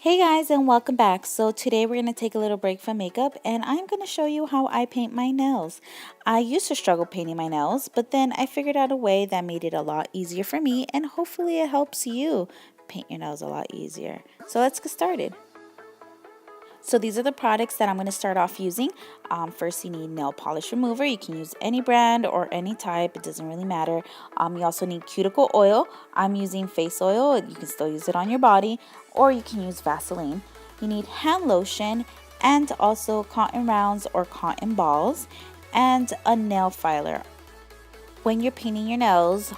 Hey guys, and welcome back. So today we're going to take a little break from makeup and I'm going to show you how I paint my nails. I used to struggle painting my nails, but then I figured out a way that made it a lot easier for me, and hopefully it helps you paint your nails a lot easier. So let's get started. So these are the products that I'm going to start off using. First, you need nail polish remover. You can use any brand or any type. It doesn't really matter. You also need cuticle oil. I'm using face oil. You can still use it on your body, or you can use Vaseline. You need hand lotion and also cotton rounds or cotton balls and a nail filer. When you're painting your nails,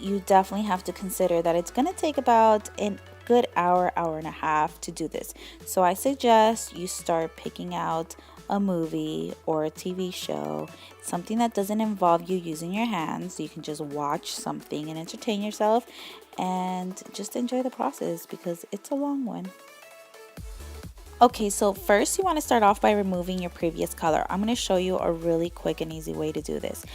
you definitely have to consider that it's going to take about a good hour and a half to do this. So I suggest you start picking out a movie or a TV show, something that doesn't involve you using your hands. You can just watch something and entertain yourself and just enjoy the process because it's a long one. Okay, so first you want to start off by removing your previous color. I'm going to show you a really quick and easy way to do this.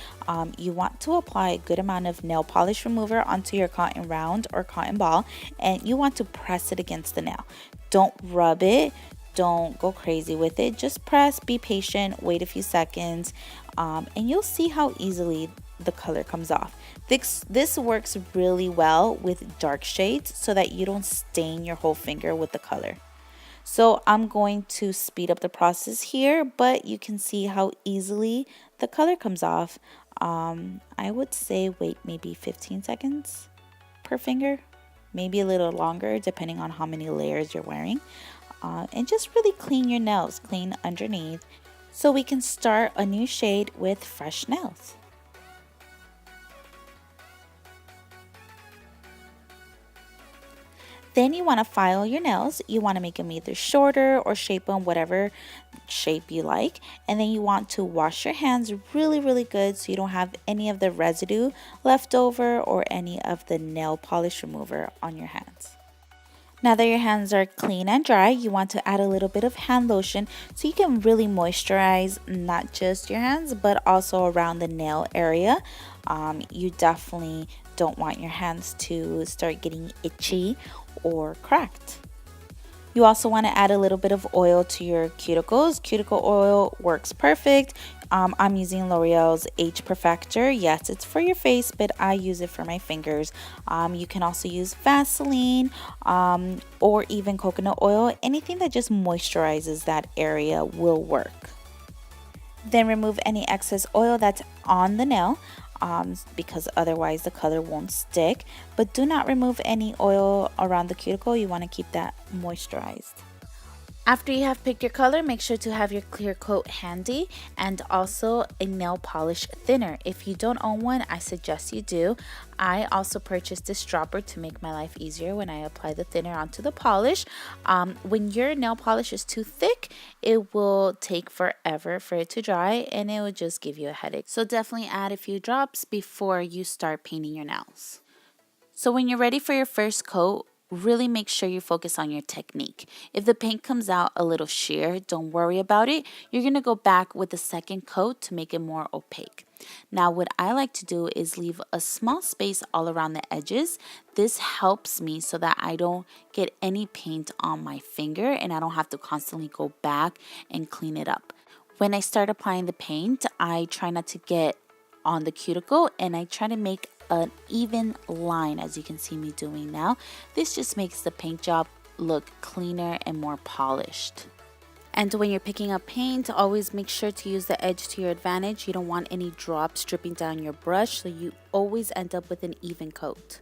You want to apply a good amount of nail polish remover onto your cotton round or cotton ball, and you want to press it against the nail. Don't rub it. Don't go crazy with it. Just press, be patient, wait a few seconds, and you'll see how easily the color comes off. This works really well with dark shades so that you don't stain your whole finger with the color. So I'm going to speed up the process here, but you can see how easily the color comes off. I would say wait maybe 15 seconds per finger, maybe a little longer depending on how many layers you're wearing. And just really clean your nails, clean underneath, so we can start a new shade with fresh nails. Then you want to file your nails. You want to make them either shorter or shape them whatever shape you like. And then you want to wash your hands really good so you don't have any of the residue left over or any of the nail polish remover on your hands. Now that your hands are clean and dry, you want to add a little bit of hand lotion so you can really moisturize not just your hands but also around the nail area. You definitely don't want your hands to start getting itchy or cracked. You also want to add a little bit of oil to your cuticles. Cuticle oil works perfect. I'm using L'Oreal's Age Perfector. Yes, it's for your face, but I use it for my fingers. You can also use Vaseline or even coconut oil. Anything that just moisturizes that area will work. Then remove any excess oil that's on the nail, because otherwise the color won't stick. But do not remove any oil around the cuticle. You want to keep that moisturized. After you have picked your color, make sure to have your clear coat handy and also a nail polish thinner. If you don't own one, I suggest you do. I also purchased this dropper to make my life easier when I apply the thinner onto the polish. When your nail polish is too thick, it will take forever for it to dry and it will just give you a headache. So definitely add a few drops before you start painting your nails. So when you're ready for your first coat, really make sure you focus on your technique. If the paint comes out a little sheer, don't worry about it. You're going to go back with the second coat to make it more opaque. Now what I like to do is leave a small space all around the edges. This helps me so that I don't get any paint on my finger and I don't have to constantly go back and clean it up. When I start applying the paint, I try not to get on the cuticle and I try to make an even line, as you can see me doing now. This just makes the paint job look cleaner and more polished. And when you're picking up paint, always make sure to use the edge to your advantage. You don't want any drops dripping down your brush, so you always end up with an even coat.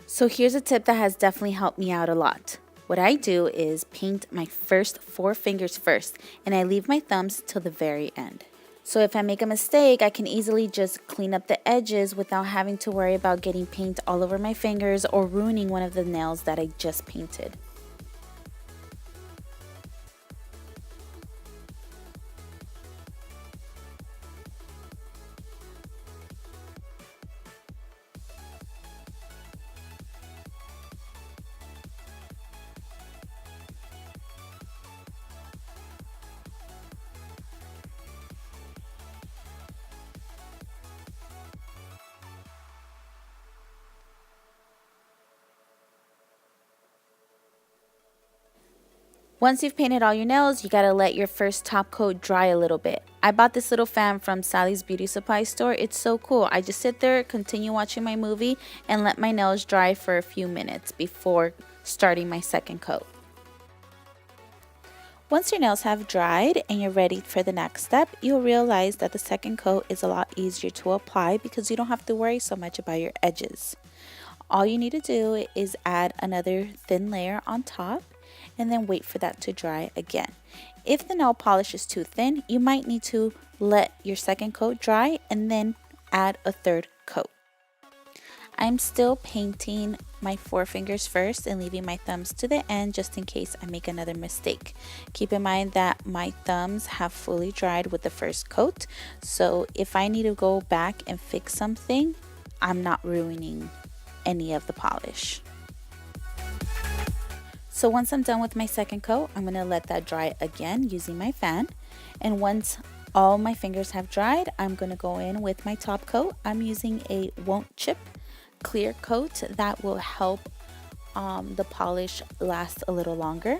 So here's a tip that has definitely helped me out a lot. What I do is paint my first 4 fingers first, and I leave my thumbs till the very end. So if I make a mistake, I can easily just clean up the edges without having to worry about getting paint all over my fingers or ruining one of the nails that I just painted. Once you've painted all your nails, you gotta let your first top coat dry a little bit. I bought this little fan from Sally's Beauty Supply store. It's so cool. I just sit there, continue watching my movie, and let my nails dry for a few minutes before starting my second coat. Once your nails have dried and you're ready for the next step, you'll realize that the second coat is a lot easier to apply because you don't have to worry so much about your edges. All you need to do is add another thin layer on top and then wait for that to dry again. If the nail polish is too thin, you might need to let your second coat dry and then add a third coat. I'm still painting my forefingers first and leaving my thumbs to the end just in case I make another mistake. Keep in mind that my thumbs have fully dried with the first coat, so if I need to go back and fix something, I'm not ruining any of the polish. So once I'm done with my second coat, I'm going to let that dry again using my fan. And once all my fingers have dried, I'm going to go in with my top coat. I'm using a Won't Chip clear coat that will help the polish last a little longer.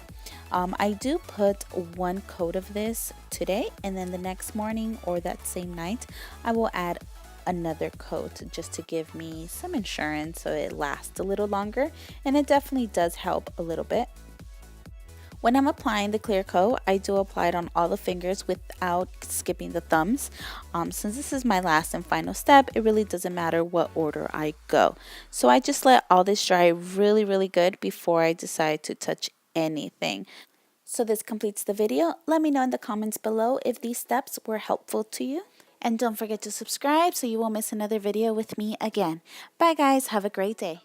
I do put one coat of this today, and then the next morning or that same night, I will add another coat just to give me some insurance so it lasts a little longer, and it definitely does help a little bit. When I'm applying the clear coat, I do apply it on all the fingers without skipping the thumbs. Since this is my last and final step, it really doesn't matter what order I go. So I just let all this dry really good before I decide to touch anything. So this completes the video. Let me know in the comments below if these steps were helpful to you. And don't forget to subscribe so you won't miss another video with me again. Bye guys, have a great day.